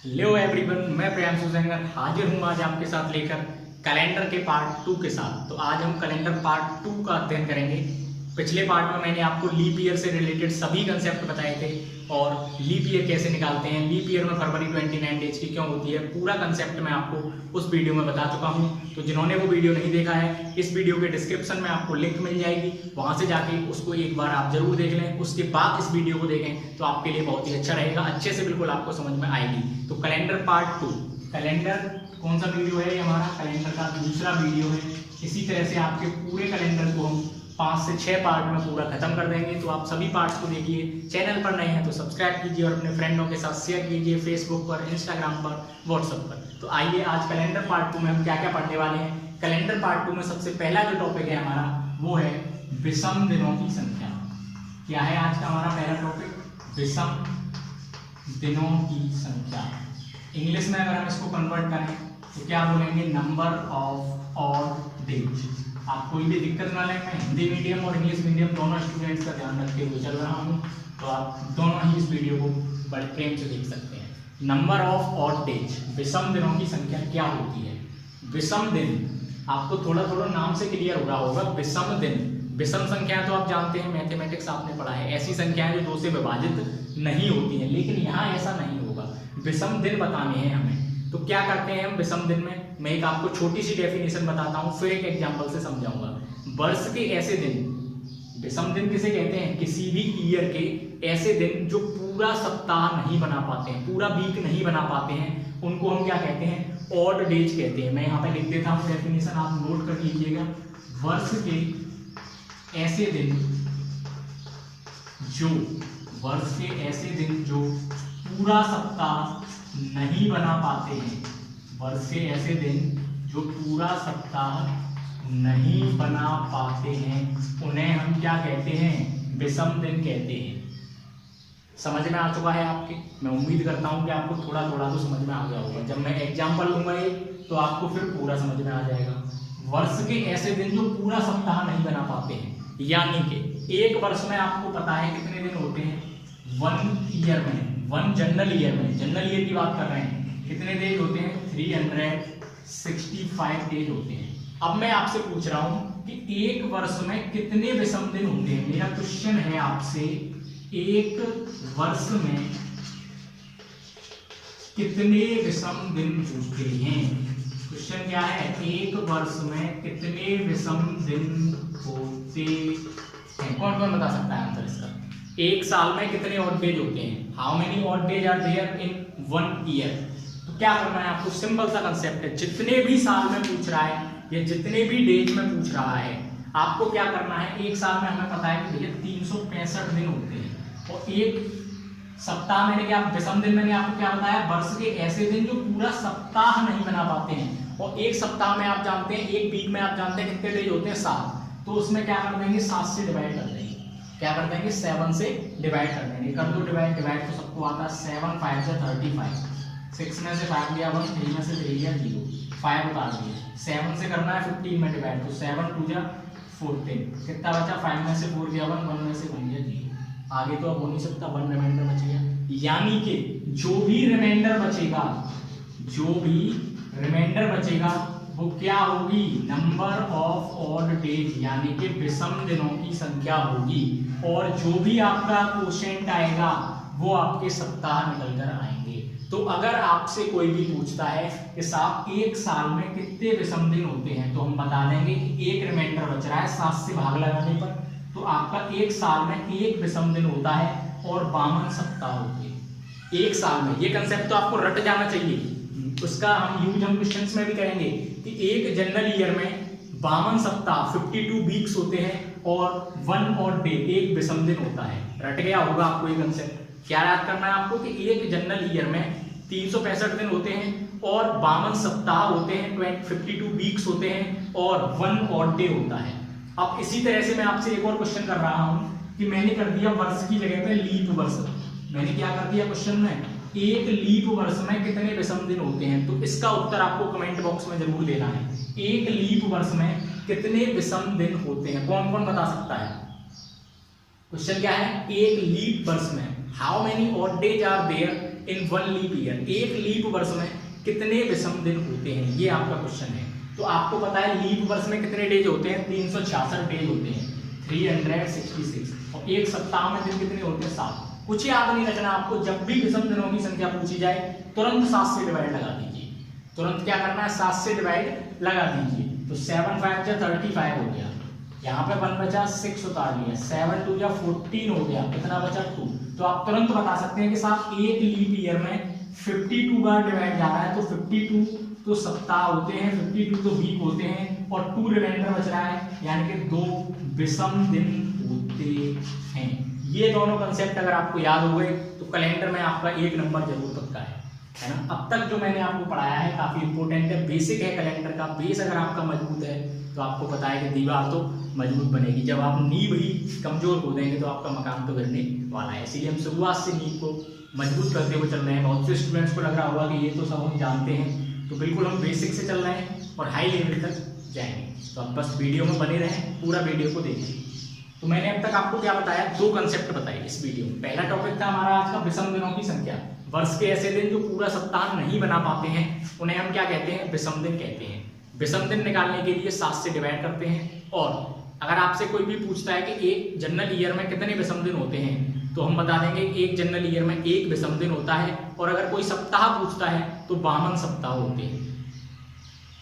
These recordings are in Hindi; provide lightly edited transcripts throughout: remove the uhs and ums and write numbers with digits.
हेलो एवरीवन, मैं प्रियांशु सेंगर हाजिर हूँ आज आपके साथ लेकर कैलेंडर के पार्ट 2 के साथ। तो आज हम कैलेंडर पार्ट 2 का अध्ययन करेंगे। पिछले पार्ट में मैंने आपको लीप ईयर से रिलेटेड सभी कंसेप्ट बताए थे और लीप ईयर कैसे निकालते हैं, लीप ईयर में फरवरी 29 डेज की क्यों होती है, पूरा कंसेप्ट मैं आपको उस वीडियो में बता चुका हूँ। तो जिन्होंने वो वीडियो नहीं देखा है, इस वीडियो के डिस्क्रिप्शन में आपको लिंक मिल जाएगी, वहां से जाके उसको एक बार आप जरूर देख लें। उसके बाद इस वीडियो को देखें तो आपके लिए बहुत ही अच्छा रहेगा, अच्छे से बिल्कुल आपको समझ में आएगी। तो कैलेंडर पार्ट 2, कैलेंडर कौन सा वीडियो है, ये हमारा कैलेंडर का दूसरा वीडियो है। इसी तरह से आपके पूरे कैलेंडर को हम 5 से 6 पार्ट में पूरा खत्म कर देंगे। तो आप सभी पार्ट्स को देखिए। चैनल पर नए हैं तो सब्सक्राइब कीजिए और अपने फ्रेंडों के साथ शेयर कीजिए, फेसबुक पर, इंस्टाग्राम पर, व्हाट्सएप पर। तो आइए आज कैलेंडर पार्ट 2 में हम क्या क्या पढ़ने वाले हैं। कैलेंडर पार्ट 2 में सबसे पहला जो टॉपिक है हमारा वो है विषम दिनों की संख्या। क्या है आज का हमारा पहला टॉपिक? विषम दिनों की संख्या। इंग्लिश में अगर हम इसको कन्वर्ट करें तो क्या बोलेंगे? Number of odd days. आप कोई भी दिक्कत ना लें, मैं हिंदी मीडियम और इंग्लिश मीडियम दोनों स्टूडेंट्स का ध्यान रखते हुए चल रहा हूँ, तो आप दोनों ही इस वीडियो को बड़े प्रेम से देख सकते हैं। नंबर ऑफ ऑड डेज, विषम दिनों की संख्या क्या होती है? विषम दिन आपको थोड़ा थोड़ा नाम से क्लियर हो रहा होगा। विषम दिन, विषम संख्या तो आप जानते हैं, मैथमेटिक्स आपने पढ़ा है, ऐसी संख्याएं जो 2 से विभाजित नहीं होती हैं, लेकिन यहाँ ऐसा नहीं होगा। विषम दिन बताने हैं हमें, तो क्या करते हैं हम विषम दिन में? मैं एक आपको छोटी सी डेफिनेशन बताता हूँ, फिर एक एग्जांपल से समझाऊंगा। वर्ष के ऐसे दिन, विषम दिन किसे कहते हैं? किसी भी ईयर के ऐसे दिन जो पूरा सप्ताह नहीं बना पाते हैं, पूरा वीक नहीं बना पाते हैं, उनको हम क्या कहते हैं? ऑड डेज कहते हैं। मैं यहाँ पे लिख देता हूँ डेफिनेशन, आप नोट कर लीजिएगा। वर्ष के ऐसे दिन जो, वर्ष के ऐसे दिन जो पूरा सप्ताह नहीं बना पाते हैं, वर्ष के ऐसे दिन जो पूरा सप्ताह नहीं बना पाते हैं, उन्हें हम क्या कहते हैं? विषम दिन कहते हैं। समझ में आ चुका है आपके? मैं उम्मीद करता हूं कि आपको थोड़ा थोड़ा तो समझ में आ गया होगा। जब मैं एग्जाम्पल लूंगा तो आपको फिर पूरा समझ में आ जाएगा। वर्ष के ऐसे दिन जो पूरा सप्ताह नहीं बना पाते हैं, यानी कि एक वर्ष में आपको पता है कितने दिन होते हैं? 1 ईयर में, 1 जनरल ईयर में, जनरल ईयर की बात कर रहे हैं, कितने डेज होते हैं? 365 डेज होते हैं। अब मैं आपसे पूछ रहा हूं कि एक वर्ष में कितने विषम दिन होते हैं? मेरा क्वेश्चन है आपसे, एक वर्ष में कितने विषम दिन होते हैं? क्वेश्चन क्या है? एक वर्ष में कितने विषम दिन होते हैं? कौन कौन बता सकता है आंसर इसका? एक साल में कितने ऑड डेज होते हैं? How many odd days are there in 1 year? तो क्या करना है आपको? सिंपल सा कंसेप्ट है। जितने भी साल में पूछ रहा है या जितने भी डेज में पूछ रहा है, आपको क्या करना है? एक साल में हमें पता है कि भैया 365 दिन होते हैं, और एक सप्ताह मैंने क्या, विषम दिन मैंने आपको क्या बताया? वर्ष के ऐसे दिन जो पूरा सप्ताह नहीं बना पाते हैं। और एक सप्ताह में आप जानते हैं, एक वीक में आप जानते हैं कितने डेज होते हैं? 7। तो उसमें क्या कर देंगे? 7 से डिवाइड कर देंगे। क्या कर देंगे? 7 से डिवाइड कर देंगे। कर दो डिवाइड, डिवाइड तो सबको आता है। 7 5 से 35, 6 में से 5 गया 1, 3 में से 3 गया 0, 5 उतार दिए। 7 से करना है 15 में डिवाइड, तो 7 2 जा 14, कितना बचा? 5 में से 4 गया 1, 1 में से 1 गया 0। आगे तो अब हो नहीं सकता, 1 रिमाइंडर बच गया। यानी कि जो भी रिमाइंडर बचेगा, जो भी रिमाइंडर बचेगा वो क्या होगी? नंबर ऑफ ऑड डेज, यानी कि विषम दिनों की संख्या होगी। और जो भी आपका क्वोशिएंट आएगा वो आपके सप्ताह निकल कर आएंगे। तो अगर आपसे कोई भी पूछता है कि साहब एक साल में कितने विषम दिन होते हैं, तो हम बता देंगे कि एक रिमाइंडर बच रहा है 7 से भाग लगाने पर, तो आपका एक साल में एक विषम दिन होता है और 52 सप्ताह होते हैं एक साल में। ये कंसेप्ट तो आपको रट जाना चाहिए। उसका हम यूज हम क्वेश्चंस में भी करेंगे कि एक जनरल ईयर में 52 सप्ताह 52 वीक्स होते हैं और 1 ऑड डे, एक विषम दिन होता है। रट गया होगा आपको ये कंसेप्ट। क्या याद करना है आपको कि एक जनरल ईयर में 365 दिन होते हैं और 52 सप्ताह होते हैं, 52 वीक्स होते हैं और 1 ऑड डे होता है। अब इसी तरह से मैं आपसे एक और क्वेश्चन कर रहा हूं कि मैंने कर दिया वर्ष की जगह पे लीप वर्ष। मैंने क्या कर दिया क्वेश्चन में? एक लीप वर्ष में कितने विषम दिन होते हैं? तो इसका उत्तर आपको कमेंट बॉक्स में जरूर देना है। एक लीप वर्ष में कितने विषम दिन होते हैं? कौन कौन बता सकता है? क्वेश्चन क्या है? एक लीप वर्ष में how many odd days are there in one leap year, एक लीप वर्ष में कितने विषम दिन होते हैं, ये आपका क्वेश्चन है। तो आपको पता है लीप वर्ष में कितने डेज होते हैं, 366 डेज होते हैं, 366, और एक सप्ताह में दिन कितने होते हैं, 7। कुछ याद नहीं रखना आपको, जब भी विषम दिनों की संख्या पूछी जाए तुरंत 7 से डिवाइड लगा दीजिए, तुरंत क्या करना है, 7 से डिवाइड लगा दीजिए। तो 7 5 जा 35 हो गया, यहाँ पे 1 बचा, 6 उतार लिया, 7 2 जा 14 हो गया, कितना बचा 2। तो आप तुरंत बता सकते हैं कि साहब एक लीप ईयर में 52 बार डिवाइड जा रहा है, तो 52 तो सप्ताह होते हैं, 52 तो वीक होते हैं, और 2 रिमाइंडर बच रहा है, यानी कि 2 विषम दिन होते हैं। ये दोनों कंसेप्ट अगर आपको याद हो गए तो कैलेंडर में आपका 1 नंबर जरूर पक्का है ना। अब तक जो मैंने आपको पढ़ाया है काफी इंपॉर्टेंट है, बेसिक है कैलेंडर का। बेस अगर आपका मजबूत है तो आपको पता है कि दीवार तो मजबूत बनेगी, जब आप नींव ही कमजोर हो देंगे तो आपका मकान तो गिरने वाला है। इसीलिए हम शुरुआत से नींव को मजबूत करते हुए चल रहे हैं। बहुत से स्टूडेंट्स को लग रहा होगा कि ये तो सब हम जानते हैं, तो बिल्कुल हम बेसिक से चल रहे हैं और हाई लेवल तक जाएंगे। तो आप बस वीडियो में बने रहें, पूरा वीडियो को देखें। तो मैंने अब तक आपको क्या बताया, 2 कंसेप्ट बताए इस वीडियो में। पहला टॉपिक था हमारा आज का विषम दिनों की संख्या। वर्ष के ऐसे दिन जो पूरा सप्ताह नहीं बना पाते हैं उन्हें हम क्या कहते हैं, विषम दिन कहते हैं। विषम दिन निकालने के लिए 7 से डिवाइड करते हैं, और अगर आपसे कोई भी पूछता है कि एक जनरल ईयर में कितने विषम दिन होते हैं, तो हम बता देंगे एक जनरल ईयर में 1 विषम दिन होता है। और अगर कोई सप्ताह पूछता है तो 52 सप्ताह होते हैं।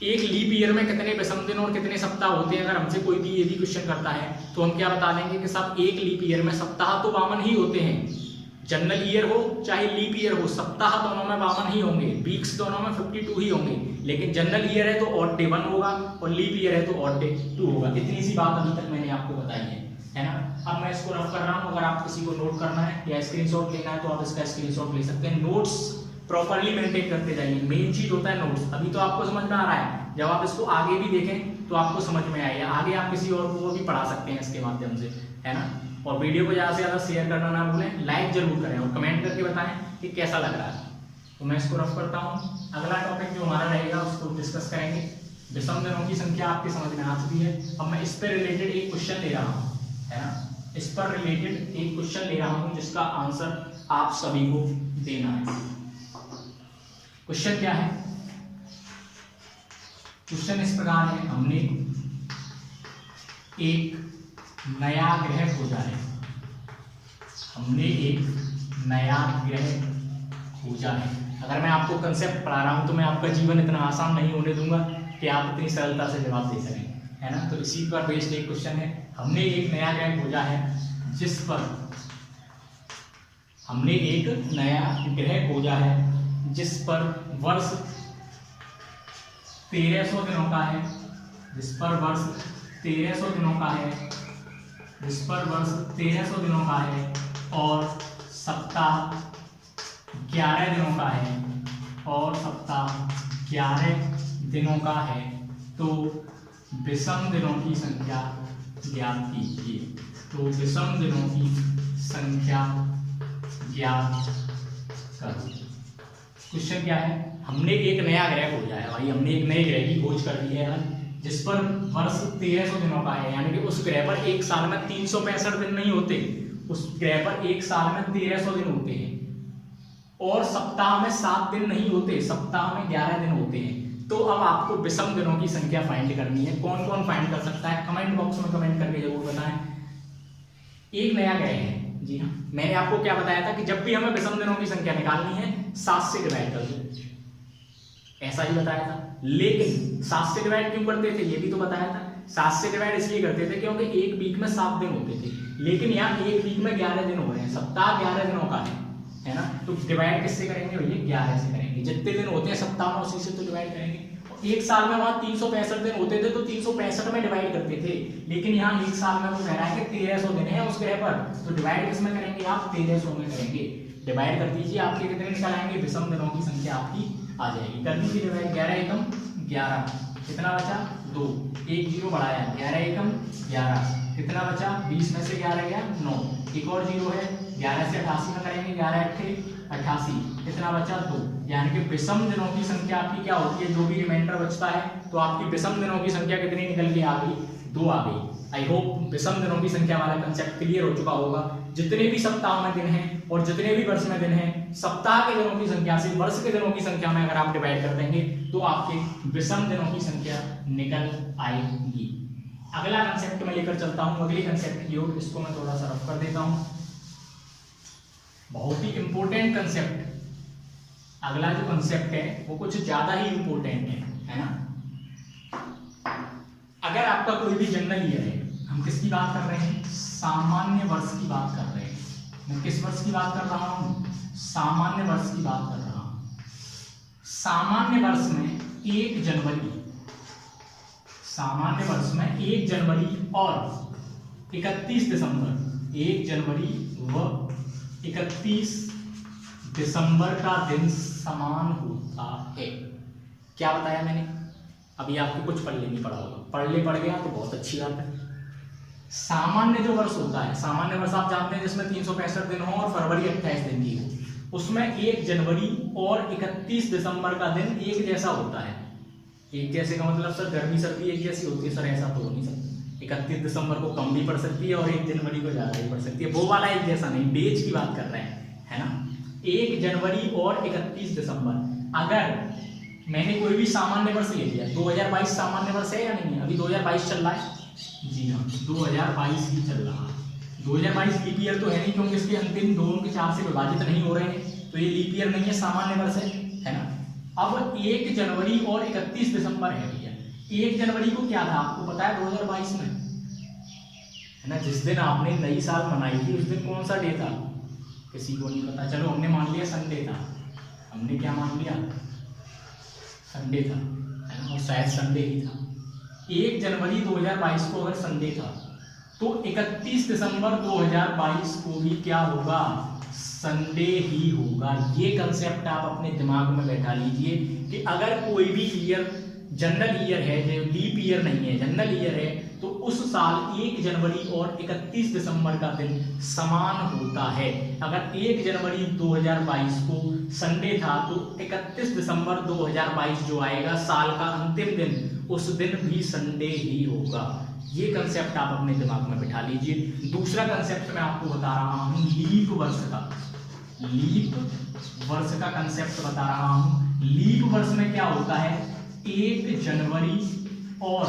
एक लीप ईयर में कितने विषम दिन और कितने सप्ताह होते हैं, अगर हमसे कोई भी ये भी क्वेश्चन करता है तो हम क्या बता देंगे कि साहब एक लीप ईयर में सप्ताह तो 52 ही होते हैं। जनरल ईयर हो चाहे लीप ईयर हो, सप्ताह दोनों में 52 ही होंगे, वीक्स दोनों में 52 ही होंगे। लेकिन जनरल ईयर है तो ऑड डे 1 होगा और लीप ईयर है तो ऑड डे 2 होगा। इतनी सी बात अभी तक मैंने आपको बताई है ना। अब मैं इसको रफ कर रहा हूँ, अगर आप किसी को नोट करना है या स्क्रीनशॉट लेना है तो आप इसका स्क्रीनशॉट ले सकते हैं। नोट्स प्रॉपर्ली मेंटेन करते जाइए, मेन चीज होता है नोट्स। अभी तो आपको समझ में आ रहा है, जब आप इसको आगे भी देखें तो आपको समझ में आएगा, आगे आप किसी और को भी पढ़ा सकते हैं इसके माध्यम से, है ना। और वीडियो को ज़्यादा से ज़्यादा शेयर करना ना भूलें, लाइक जरूर करें और कमेंट करके बताएं कि कैसा लग रहा है। तो मैं इसको रफ करता हूँ। अगला टॉपिक जो हमारा रहेगा उसको डिस्कस करेंगे। विषम दिनों की संख्या आपके समझ में आ चुकी है। अब मैं इस पर रिलेटेड एक क्वेश्चन ले रहा हूँ, है ना। इस पर रिलेटेड एक क्वेश्चन ले रहा हूँ जिसका आंसर आप सभी को देना है। क्वेश्चन क्या है, क्वेश्चन इस प्रकार है, हमने एक नया ग्रह खोजा है, हमने एक नया ग्रह खोजा है। अगर मैं आपको कंसेप्ट पढ़ा रहा हूं तो मैं आपका जीवन इतना आसान नहीं होने दूंगा कि आप इतनी सरलता से जवाब दे सकें, है ना। तो इसी पर बेस्ड एक क्वेश्चन है, हमने एक नया ग्रह खोजा है जिस पर, हमने एक नया ग्रह खोजा है जिस पर वर्ष 1300 दिनों का है, जिस पर वर्ष 1300 दिनों का है, जिस पर वर्ष 1300 दिनों का है, और सप्ताह 11 दिनों का है, और सप्ताह 11 दिनों का है। तो विषम दिनों की संख्या ज्ञात कीजिए। तो विषम दिनों की संख्या ज्ञात करो। क्वेश्चन क्या है, हमने एक नया ग्रह खोजा है भाई, हमने एक नए ग्रह की खोज कर ली है जिस पर वर्ष 1300 दिनों का है, यानी कि उस ग्रह पर एक साल में 365 दिन नहीं होते, उस ग्रह पर एक साल में 1300 दिन होते हैं, और सप्ताह में 7 दिन नहीं होते, सप्ताह में 11 दिन होते हैं। तो अब आपको विषम दिनों की संख्या फाइंड करनी है। कौन कौन फाइंड कर सकता है, कमेंट बॉक्स में कमेंट करके जरूर बताएं। एक नया ग्रह है, जी हाँ, मैंने आपको क्या बताया था कि जब भी हमें विषम दिनों की संख्या निकालनी है 7 से डिवाइड कर दो, ऐसा ही बताया था। लेकिन 7 से डिवाइड क्यों करते थे ये भी तो बताया था। 7 से डिवाइड इसलिए करते थे क्योंकि एक वीक में 7 दिन होते थे, लेकिन यहाँ एक वीक में 11 दिन हो रहे हैं, सप्ताह 11 दिनों का है ना। तो डिवाइड किससे करेंगे भैया, 11 से करेंगे। जितने दिन होते हैं सप्ताह में उसी से तो डिवाइड करेंगे। एक साल में वहां 365 दिन होते थे तो 365 में डिवाइड करते थे, लेकिन यहाँ एक साल में वो कह रहा है कि 1300 दिन है उस ग्रह पर, तो डिवाइड किस में करेंगे आप, 1300 में करेंगे। डिवाइड कर दीजिए, आपके कितने निकल आएंगे, विषम दिनों की संख्या आपकी आ जाएगी। कर दीजिए डिवाइड, 11 एकम 11, कितना बचा 2, एक जीरो बढ़ाया, 11 एकम 11, कितना बचा 20 में से 11 गया 9, एक और जीरो है, 11 से 88 में करेंगे, 11 अट्ठे 88, कितना बचा 2। यानी कि विषम दिनों की संख्या आपकी क्या होती है, जो भी रिमाइंडर बचता है तो आपकी विषम दिनों की संख्या कितनी निकल के आ गई, 2 आ गई। आई होप विषम दिनों की संख्या वाला कंसेप्ट क्लियर हो चुका होगा। जितने भी सप्ताह में दिन हैं और जितने भी वर्ष में दिन हैं, सप्ताह के दिनों की संख्या से वर्ष के दिनों की संख्या में अगर आप डिवाइड कर देंगे तो आपके विषम दिनों की संख्या निकल आएगी। अगला कंसेप्ट मैं लेकर चलता हूं, अगली कंसेप्ट की ओर। इसको मैं थोड़ा सा रफ कर देता हूं। बहुत ही इंपॉर्टेंट कंसेप्ट, अगला जो कंसेप्ट है वो कुछ ज्यादा ही इंपॉर्टेंट है ना। अगर आपका कोई भी जनरल ईयर है, हम किसकी बात कर रहे हैं, सामान्य वर्ष की बात कर रहे हैं। मैं किस वर्ष की बात कर रहा हूं, सामान्य वर्ष की बात कर रहा हूं। सामान्य वर्ष में 1 जनवरी, सामान्य वर्ष में 1 जनवरी और 31 दिसंबर, 1 जनवरी व 31 दिसंबर का दिन समान होता है। क्या बताया मैंने, अभी आपको कुछ पढ़ नहीं पड़ा होगा, पढ़ गया तो बहुत अच्छी बात है। सामान्य जो वर्ष होता है, सामान्य वर्ष आप जानते हैं जिसमें 365 दिन हो और फरवरी 28 दिन की हो, उसमें 1 जनवरी और 31 दिसंबर का दिन एक जैसा होता है। एक जैसे का मतलब सर गर्मी सर्दी एक जैसी होती है, सर ऐसा तो हो नहीं सकता। 31 दिसंबर को कम भी पड़ सकती है और 1 जनवरी को ज्यादा भी पड़ सकती है, वो वाला एक जैसा नहीं, डेज की बात कर रहे हैं, है ना। 1 जनवरी और 31 दिसंबर, अगर मैंने कोई भी सामान्य वर्ष ले लिया, 2022 सामान्य वर्ष है या नहीं है, अभी 2022 चल रहा है, जी हाँ 2022 ही चल रहा है। 2022 लीप ईयर तो है नहीं, क्योंकि इसके अंतिम 2 के 4 से विभाजित नहीं हो रहे हैं, तो ये लीप ईयर नहीं है, सामान्य वर्ष है ना। अब 1 जनवरी और 31 दिसंबर है भैया। 1 जनवरी को क्या था आपको पता है 2022 में, है ना, जिस दिन आपने नई साल मनाई थी उस दिन कौन सा डे था, किसी को नहीं पता। चलो हमने मान लिया संडे था, हमने क्या मान लिया, संडे था, है ना, और शायद संडे ही था। 1 जनवरी 2022 को अगर संडे था तो 31 दिसंबर 2022 को भी क्या होगा, संडे ही होगा। ये कंसेप्ट आप अपने दिमाग में बैठा लीजिए कि अगर कोई भी ईयर जनरल ईयर है, जो लीप ईयर नहीं है, जनरल ईयर है, तो उस साल 1 जनवरी और 31 दिसंबर का दिन समान होता है। अगर 1 जनवरी 2022 को संडे था तो 31 दिसंबर 2022 जो आएगा साल का अंतिम दिन, उस दिन भी संडे ही होगा। ये कंसेप्ट आप अपने दिमाग में बिठा लीजिए। दूसरा कंसेप्ट मैं आपको बता रहा हूं, लीप वर्ष का, लीप वर्ष का कंसेप्ट बता रहा हूं। लीप वर्ष में क्या होता है, 1 जनवरी और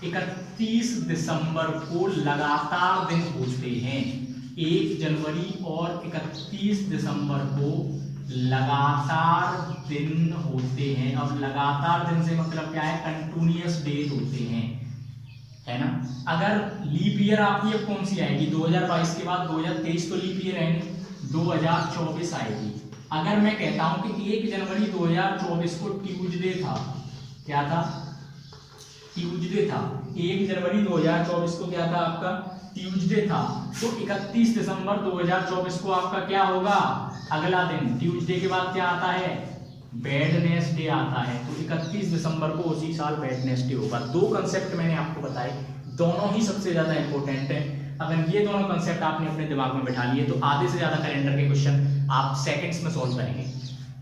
31 दिसंबर को लगातार दिन होते हैं। 1 जनवरी और 31 दिसंबर को लगातार दिन होते हैं। अब लगातार दिन से मतलब क्या है, कंटिन्यूअस डेज होते हैं, है ना। अगर लीप ईयर आपकी अब कौन सी आएगी, 2022 के बाद 2023 तो लीप ईयर है नहीं, 2024 आएगी। अगर मैं कहता हूं कि 1 जनवरी 2024 को ट्यूसडे था, क्या था, ट्यूसडे था। 1 जनवरी 2024 को क्या था आपका, ट्यूसडे था, तो 31 दिसंबर 2024 को आपका क्या होगा, अगला दिन। ट्यूसडे के बाद क्या आता है, वेडनेसडे आता है, तो 31 दिसंबर को उसी साल वेडनेसडे होगा। 2 कंसेप्ट मैंने आपको बताए, दोनों ही सबसे ज्यादा इंपॉर्टेंट है। अगर ये दोनों कंसेप्ट आपने अपने दिमाग में बैठा लिए तो आधे से ज्यादा कैलेंडर के क्वेश्चन आप सेकंड्स में सॉल्व करेंगे।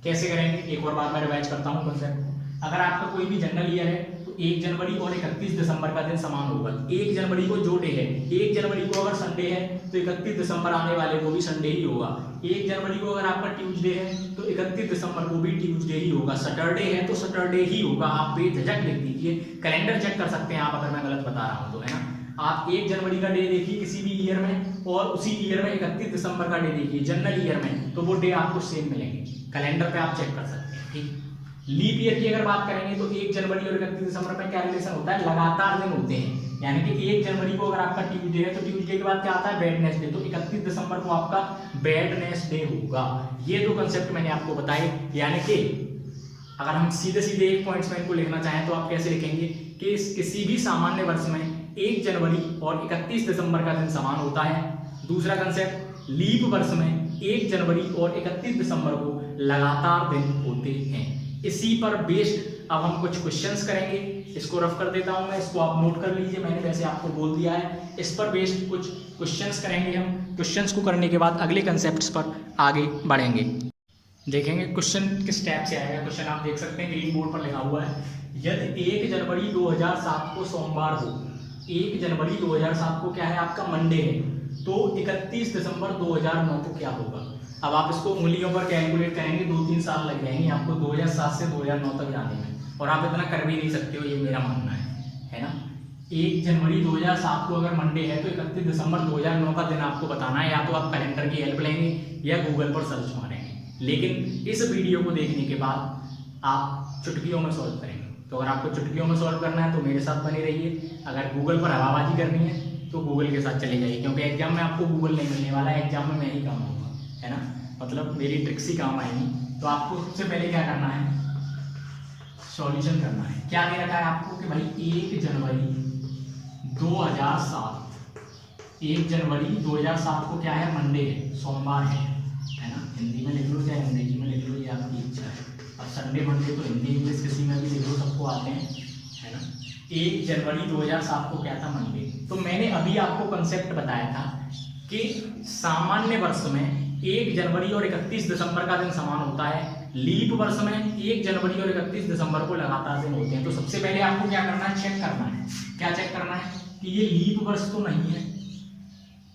कैसे करेंगे, एक और बार मैं रिवाइज करता हूं कंसेप्ट। अगर आपका कोई भी जनरल ईयर है तो 1 जनवरी और 31 दिसंबर का दिन समान होगा। 1 जनवरी को जो डे है, 1 जनवरी को अगर संडे है तो 31 दिसंबर आने वाले को भी संडे ही होगा। 1 जनवरी को अगर आपका ट्यूसडे है तो 31 दिसंबर को भी ट्यूसडे ही होगा। सैटरडे है तो सैटरडे ही होगा। आप बेझिझक लिख दीजिए, कैलेंडर चेक कर सकते हैं आप अगर मैं गलत बता रहा हूं तो, है ना। आप 1 जनवरी का डे देखिए किसी भी ईयर में और उसी ईयर में 31 दिसंबर का डे देखिए जनरल ईयर में, तो वो डे आपको सेम मिलेंगे। कैलेंडर पे आप चेक कर सकते हैं, ठीक। लीप ईयर की अगर बात करेंगे तो 1 जनवरी और 31 दिसंबर में क्या रिलेशन होता है, लगातार दिन होते हैं। यानी कि 1 जनवरी को अगर आपका ट्यूसडे है तो ट्यूसडे के बाद क्या आता है, वेडनेसडे, तो 31 दिसंबर को आपका वेडनेसडे होगा। ये 2 कंसेप्ट मैंने आपको बताए। यानी कि अगर हम सीधे सीधे एक पॉइंट्स में इनको लिखना चाहें तो आप कैसे लिखेंगे कि किसी भी सामान्य वर्ष में 1 जनवरी और 31 दिसंबर का दिन समान होता है। दूसरा कंसेप्ट, लीप वर्ष में 1 जनवरी और 31 दिसंबर को लगातार दिन होते हैं। इसी पर बेस्ड अब हम कुछ क्वेश्चंस करेंगे। इसको रफ कर देता हूं मैं, इसको आप नोट कर लीजिए, मैंने वैसे आपको बोल दिया है। इस पर बेस्ड कुछ क्वेश्चंस करेंगे हम। क्वेश्चंस को करने के बाद अगले कंसेप्ट्स पर आगे बढ़ेंगे। देखेंगे क्वेश्चन किस टाइप से आएगा। क्वेश्चन आप देख सकते हैं ग्रीन बोर्ड पर लिखा हुआ है, यदि 1 जनवरी 2007 को सोमवार हो 1 जनवरी 2007 को क्या है आपका मंडे है, तो 31 दिसंबर 2009 को क्या होगा। अब आप इसको उंगलियों पर कैलकुलेट करेंगे 2-3 साल लग जाएंगे आपको 2007 से 2009 तक जाने में, और आप इतना कर भी नहीं सकते हो, ये मेरा मानना है ना। 1 जनवरी 2007 को अगर मंडे है तो 31 दिसंबर 2009 का दिन आपको बताना है, या तो आप कैलेंडर की हेल्प लेंगे या गूगल पर सर्च मारेंगे। लेकिन इस वीडियो को देखने के बाद आप चुटकियों में सॉल्व करेंगे। तो अगर आपको चुटकियों में सॉल्व करना है तो मेरे साथ बने रहिए, अगर गूगल पर हवाबाजी करनी है तो गूगल के साथ चले जाइए, क्योंकि एग्जाम में आपको गूगल नहीं मिलने वाला है, एग्जाम में मैं ही काम आऊँगा, है ना, मतलब मेरी ट्रिक्स ही काम आएंगी। तो आपको सबसे पहले क्या करना है, सॉल्यूशन करना है। क्या दे रखा है आपको कि भाई 1 जनवरी 2007, 1 जनवरी 2007 को क्या है, मंडे है, सोमवार है ना। हिंदी में लिख लो चाहे अंग्रेजी में लिख लो, ये आपकी इच्छा है। अब संडे मंडे तो हिंदी इंग्लिश किसी में भी लिख लो, सबको आते हैं, है ना। 1 जनवरी 2007 को क्या था, मंडे। तो मैंने अभी आपको कंसेप्ट बताया था कि सामान्य वर्ष में 1 जनवरी और 31 दिसंबर का दिन समान होता है, लीप वर्ष में 1 जनवरी और 31 दिसंबर को लगातार दिन होते हैं। तो सबसे पहले आपको क्या करना है, चेक करना है। क्या चेक करना है कि ये लीप वर्ष तो नहीं है,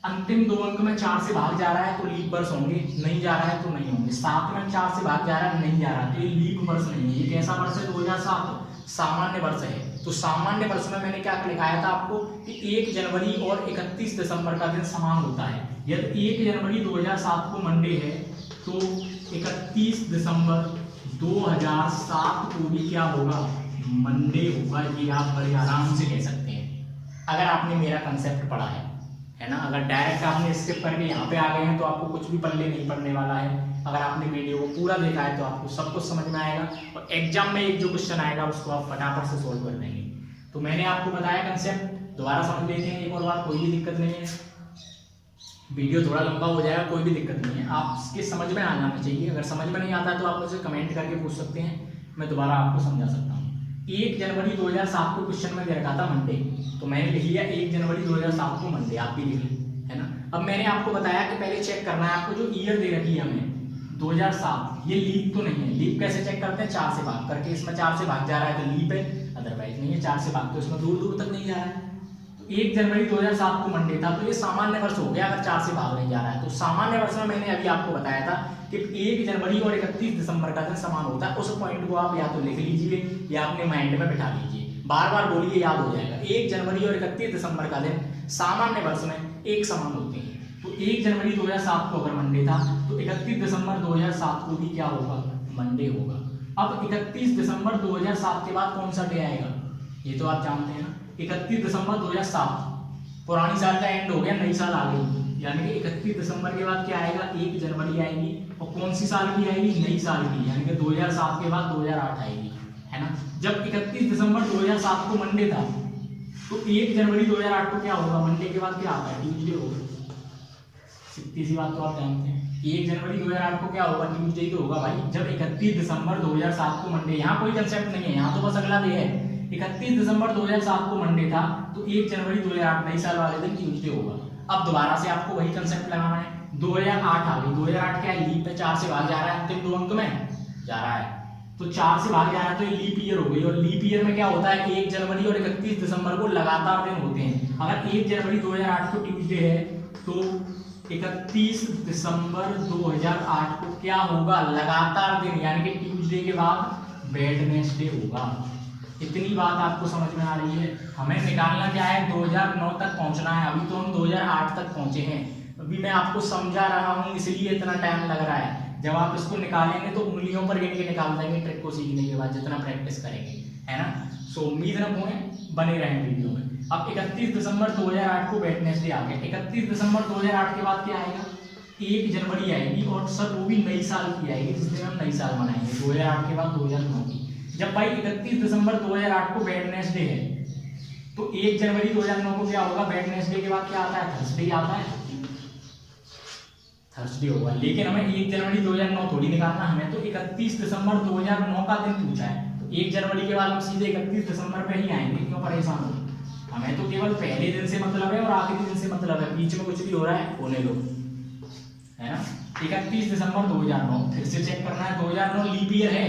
अंतिम 2 अंक में 4 से भाग जा रहा है तो लीप वर्ष होंगे, नहीं जा रहा है तो नहीं होंगे। 7 में 4 से भाग जा रहा है, नहीं जा रहा है, तो ये लीप वर्ष नहीं है। ये कैसा वर्ष है, 2007 सामान्य वर्ष है। तो सामान्य वर्ष में मैंने क्या लिखाया था आपको कि 1 जनवरी और 31 दिसंबर का दिन समान होता है। यदि 1 जनवरी 2007 को मंडे है तो 31 दिसंबर 2007 को भी क्या होगा, मंडे होगा। ये आप बड़े आराम से कह सकते हैं अगर आपने मेरा कंसेप्ट पढ़ा है ना। अगर डायरेक्ट आपने स्किप करके यहाँ पे आ गए हैं तो आपको कुछ भी पल्ले नहीं पड़ने वाला है। अगर आपने वीडियो को पूरा देखा है तो आपको सब कुछ समझ में आएगा, और एग्जाम में एक जो क्वेश्चन आएगा उसको आप फटाफट से सोल्व कर देंगे। तो मैंने आपको बताया कंसेप्ट, दोबारा समझ लेते हैं एक और बार, कोई भी दिक्कत नहीं है। वीडियो थोड़ा लंबा हो जाएगा, कोई भी दिक्कत नहीं है, आपके समझ में आ जाना चाहिए। अगर समझ में नहीं आता है तो आप मुझसे कमेंट करके पूछ सकते हैं, मैं दोबारा आपको समझा सकता हूँ। 1 जनवरी 2007 को क्वेश्चन में दे रखा था मंडे, तो मैंने लिख लिया 1 जनवरी 2007 को मंडे, आप भी लिख ली, है ना। अब मैंने आपको बताया कि पहले चेक करना है आपको, जो ईयर दे रखी है हमें 2007, ये लीप तो नहीं है। लीप कैसे चेक करते हैं, 4 से भाग करके, इसमें 4 से भाग जा रहा है तो लीप है, अदरवाइज नहीं है। 4 से भाग तो इसमें दूर दूर तक नहीं जा रहा है। तो 1 जनवरी 2007 को मंडे था, तो ये सामान्य वर्ष हो गया अगर 4 से भाग नहीं जा रहा है। तो सामान्य वर्ष में मैंने अभी आपको बताया था कि 1 जनवरी और 31 दिसंबर का दिन समान होता है। उस पॉइंट को आप या तो लिख लीजिए या अपने माइंड में बिठा लीजिए, बार बार बोलिए, याद हो जाएगा। 1 जनवरी और 31 दिसंबर का दिन सामान्य वर्ष में एक समान होते हैं। तो 1 जनवरी 2007 को अगर मंडे था तो 31 दिसंबर 2007 को भी क्या होगा, मंडे होगा। अब 31 दिसंबर 2007 के बाद कौन सा डे आएगा, ये तो आप जानते हैं ना। 31 दिसंबर 2007 पुरानी साल का एंड हो गया, नई साल आ गई, यानी कि 31 दिसंबर के बाद क्या आएगा, 1 जनवरी आएगी। और कौन सी साल की आएगी, नई साल की, यानी कि 2007 के बाद 2008 आएगी, है ना। जब 31 दिसंबर 2007 को मंडे था तो 1 जनवरी 2008 को क्या होगा, मंडे के बाद क्या आता है, ट्यूसडे होगा। सीधी सी बात तो आप जानते हैं, 1 जनवरी 2008 को क्या होगा, ट्यूसडे ही तो होगा भाई। जब 31 दिसंबर 2007 को मंडे, यहाँ कोई कंसेप्ट नहीं है, यहाँ तो बस अगला डे है। 31 दिसंबर 2007 को मंडे था तो 1 जनवरी 2008 नई साल वाले दिन ट्यूसडे होगा। अब दोबारा से आपको वही कंसेप्ट लगाना है। 2008 आ गई, 2008 क्या है, लीप है, 4 से भाग जा रहा है, अंतिम 2 अंक में जा रहा है, तो 4 से भाग जा रहा है तो ये लीप ईयर हो गई। और लीप ईयर में क्या होता है, 1 जनवरी और 31 दिसंबर को लगातार दिन होते हैं। अगर 1 जनवरी 2008 को ट्यूसडे है तो 31 दिसंबर 2008 को क्या होगा, लगातार दिन, यानी कि ट्यूसडे के बाद वेडनेसडे होगा। इतनी बात आपको समझ में आ रही है। हमें निकालना क्या है, 2009 तक पहुंचना है। अभी तो हम 2008 तक पहुंचे हैं। अभी मैं आपको समझा रहा हूं इसलिए इतना टाइम लग रहा है। जब आप इसको निकालेंगे तो उंगलियों पर गिन के निकाल देंगे ट्रिक को सीखने के बाद, जितना प्रैक्टिस करेंगे, है ना। सो उम्मीद रखूँ बने रहें वीडियो में। अब 31 दिसंबर 2008 को वेडनेसडे आ गया। 31 दिसंबर 2008 के बाद क्या आएगा, 1 जनवरी आएगी, और सर वो भी नई साल की आएगी, जिस दिन हम नई साल मनाएंगे 2008 के बाद 2009 की। जब भाई 31 दिसंबर 2008 को वेडनेसडे है तो 1 जनवरी 2009 को क्या होगा, वेडनेसडे के बाद क्या आता है, थर्सडे आता है, थर्सडे होगा। लेकिन हमें 1 जनवरी 2009 थोड़ी निकालना, हमें तो 31 दिसंबर 2009 का दिन पूछा है। तो 1 जनवरी के बाद हम सीधे 31 दिसंबर पे ही आएंगे, क्यों परेशान हो। हमें तो केवल पहले दिन से मतलब है और आखिरी दिन से मतलब है, बीच में कुछ भी हो रहा है होने दो, है ना। 31 दिसंबर 2009 फिर से चेक करना है, 2009 लीप ईयर है,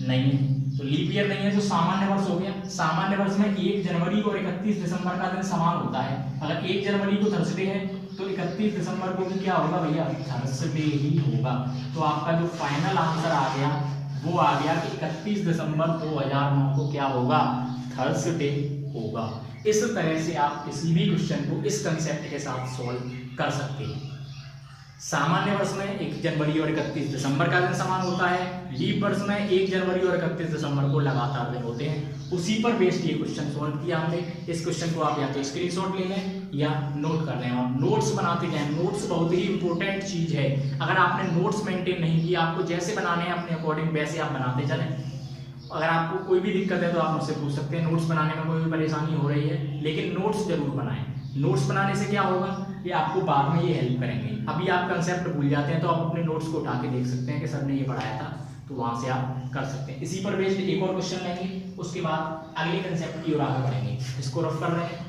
नहीं है, तो लीप ईयर नहीं है, जो सामान्य वर्ष हो गया। सामान्य वर्ष में 1 जनवरी और 31 दिसंबर का दिन समान होता है। अगर 1 जनवरी को थर्सडे है तो 31 दिसंबर को भी क्या होगा भैया, थर्सडे ही होगा। तो आपका जो फाइनल आंसर आ गया वो आ गया कि 31 दिसंबर 2009 को क्या होगा, थर्सडे होगा। इस तरह से आप किसी भी क्वेश्चन को इस कंसेप्ट के साथ सॉल्व कर सकते हैं। सामान्य वर्ष में 1 जनवरी और 31 दिसंबर का दिन समान होता है। लीप वर्ष में 1 जनवरी और 31 दिसंबर को लगातार दिन होते हैं। उसी पर बेस्ड ये क्वेश्चन सॉल्व किया हमने। इस क्वेश्चन को आप या तो स्क्रीनशॉट ले लें या नोट कर लें और नोट्स बनाते जाएं। नोट्स बहुत ही इंपॉर्टेंट चीज है। अगर आपने नोट्स मेंटेन नहीं किया, आपको जैसे बनाने हैं अपने अकॉर्डिंग वैसे आप बनाते चलें। अगर आपको कोई भी दिक्कत है तो आप मुझसे पूछ सकते हैं। नोट्स बनाने में कोई भी परेशानी हो रही है, लेकिन नोट्स जरूर बनाएं। नोट्स बनाने से क्या होगा, ये आपको बाद में ये हेल्प करेंगे। अभी आप कंसेप्ट भूल जाते हैं तो आप अपने नोट्स को उठा के देख सकते हैं कि सर ने ये पढ़ाया था, तो वहां से आप कर सकते हैं। इसी पर बेस्ड एक और क्वेश्चन लेंगे, उसके बाद अगले कंसेप्ट की ओर आगे बढ़ेंगे। इसको रफ कर रहे हैं।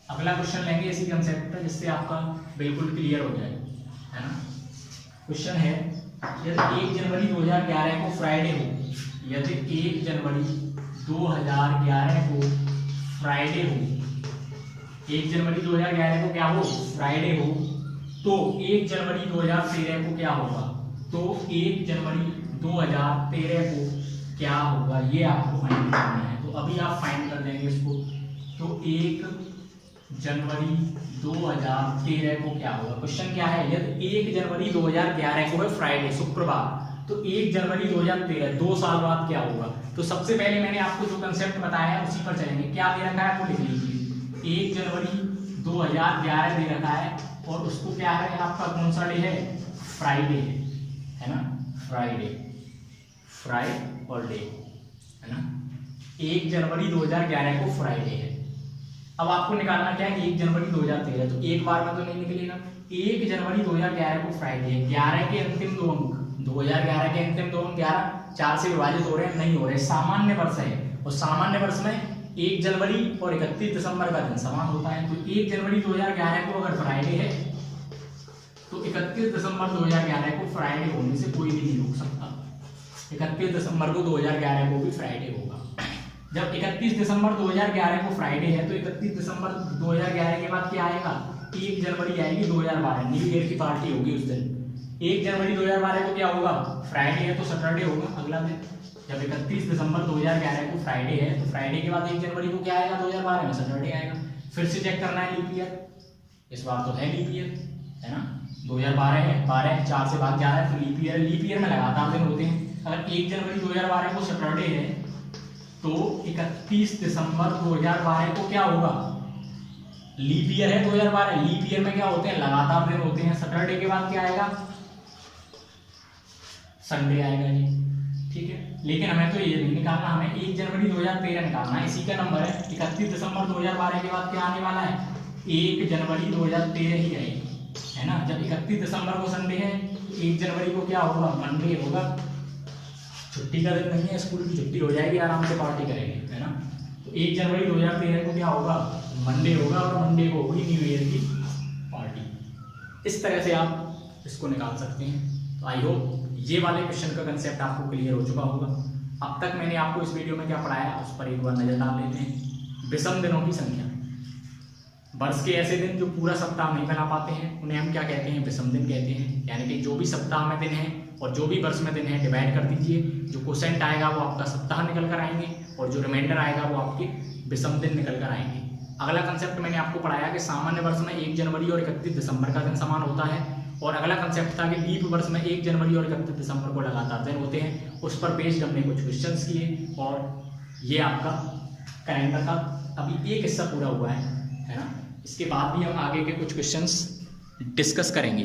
अगला क्वेश्चन लेंगे इसी कंसेप्ट पर, जिससे आपका बिल्कुल क्लियर हो जाए, है ना। क्वेश्चन है, यदि 1 जनवरी 2011 को फ्राइडे हो, यदि 1 जनवरी 2011 को फ्राइडे हो, 1 जनवरी 2011 को क्या हो, फ्राइडे हो, तो 1 जनवरी 2013 को क्या होगा, तो 1 जनवरी 2013 को क्या होगा, ये आपको फाइंड करना है। तो अभी आप फाइंड कर देंगे इसको। तो 1 जनवरी 2013 को क्या होगा। क्वेश्चन क्या है, यदि 1 जनवरी 2011 को है फ्राइडे, शुक्रवार, तो 1 जनवरी 2013 2 साल बाद क्या होगा। तो सबसे पहले मैंने आपको जो कंसेप्ट बताया है उसी पर चलेंगे। क्या दे रखा है वो लिख लीजिए। 1 जनवरी 2011 दे रखा है और उसको क्या है, आपका कौन सा डे है, फ्राइडे है ना, फ्राइडे, फ्राइडे और डे, है ना। 1 जनवरी 2011 को फ्राइडे है। अब आपको निकालना क्या है, 1 जनवरी 2013, तो एक बार में तो नहीं निकलेगा। 1 जनवरी 2011 को फ्राइडे है। 11 के अंतिम 2 अंक, 2011 के अंतिम 2 अंक 11, 4 से विभाजित हो रहे हैं, नहीं हो रहे। सामान्य वर्ष है और सामान्य वर्ष में 1 जनवरी और 31 दिसंबर का दिन समान होता है। तो 1 जनवरी 2011 को अगर फ्राइडे है तो 31 दिसंबर 2011 को फ्राइडे होने से कोई भी नहीं रोक सकता। 31 दिसंबर को 2011 को भी फ्राइडे होगा। जब 31 दिसंबर 2011 को फ्राइडे है तो 31 दिसंबर 2011 के बाद क्या आएगा, 1 जनवरी आएगी 2012, न्यू ईयर की पार्टी होगी उस दिन। 1 जनवरी 2012 को क्या होगा, फ्राइडे है तो सैटरडे होगा अगला दिन। जब 31 दिसंबर 2011 को फ्राइडे है तो फ्राइडे के बाद 1 जनवरी को क्या आएगा, 2012 में सैटरडे आएगा। फिर से चेक करना है लीप ईयर, इस बार तो है लीप ईयर, है ना। 2012 है, 12 4 से भाग जा रहा है तो लीप ईयर। लीप ईयर में लगातार दिन होते हैं। अगर 1 जनवरी 2012 को सैटरडे है तो 31 दिसंबर 2012 को क्या होगा, लीप ईयर है 2012। लीप ईयर में क्या होते हैं, लगातार दिन होते हैं। सैटरडे के बाद क्या आएगा, संडे आएगा जी, ठीक है। लेकिन हमें तो ये नहीं निकालना, हमें 1 जनवरी 2013 निकालना है। इसी का नंबर है। 31 दिसंबर 2012 के बाद क्या आने वाला है, 1 जनवरी 2013 ही आएगी, है ना। जब 31 दिसंबर को संडे है तो 1 जनवरी को क्या होगा, मंडे होगा। छुट्टी का दिन नहीं है, स्कूल की छुट्टी हो जाएगी, आराम से पार्टी करेंगे, है ना। तो 1 जनवरी 2013 को क्या होगा, मंडे होगा और मंडे को होगी न्यू ईयर की पार्टी। इस तरह से आप इसको निकाल सकते हैं। तो आई होप ये वाले क्वेश्चन का कंसेप्ट आपको क्लियर हो चुका होगा। अब तक मैंने आपको इस वीडियो में क्या पढ़ाया उस पर एक बार नजर डाल लेते हैं। विषम दिनों की संख्या, वर्ष के ऐसे दिन जो पूरा सप्ताह नहीं बना पाते हैं उन्हें हम क्या कहते हैं, विषम दिन कहते हैं। यानी कि जो भी सप्ताह में दिन है और जो भी वर्ष में दिन है डिवाइड कर दीजिए, जो क्वोशेंट आएगा वो आपका सप्ताह निकल कर आएंगे और जो रिमाइंडर आएगा वो आपके विषम दिन निकल कर आएंगे। अगला कंसेप्ट मैंने आपको पढ़ाया कि सामान्य वर्ष में 1 जनवरी और 31 दिसंबर का दिन समान होता है। और अगला कंसेप्ट था कि लीप वर्ष में 1 जनवरी और 31 दिसंबर को लगातार दिन होते हैं। उस पर बेस्ड हमने कुछ क्वेश्चंस किए और ये आपका कैलेंडर का अभी एक हिस्सा पूरा हुआ है ना। इसके बाद भी हम आगे के कुछ क्वेश्चंस डिस्कस करेंगे।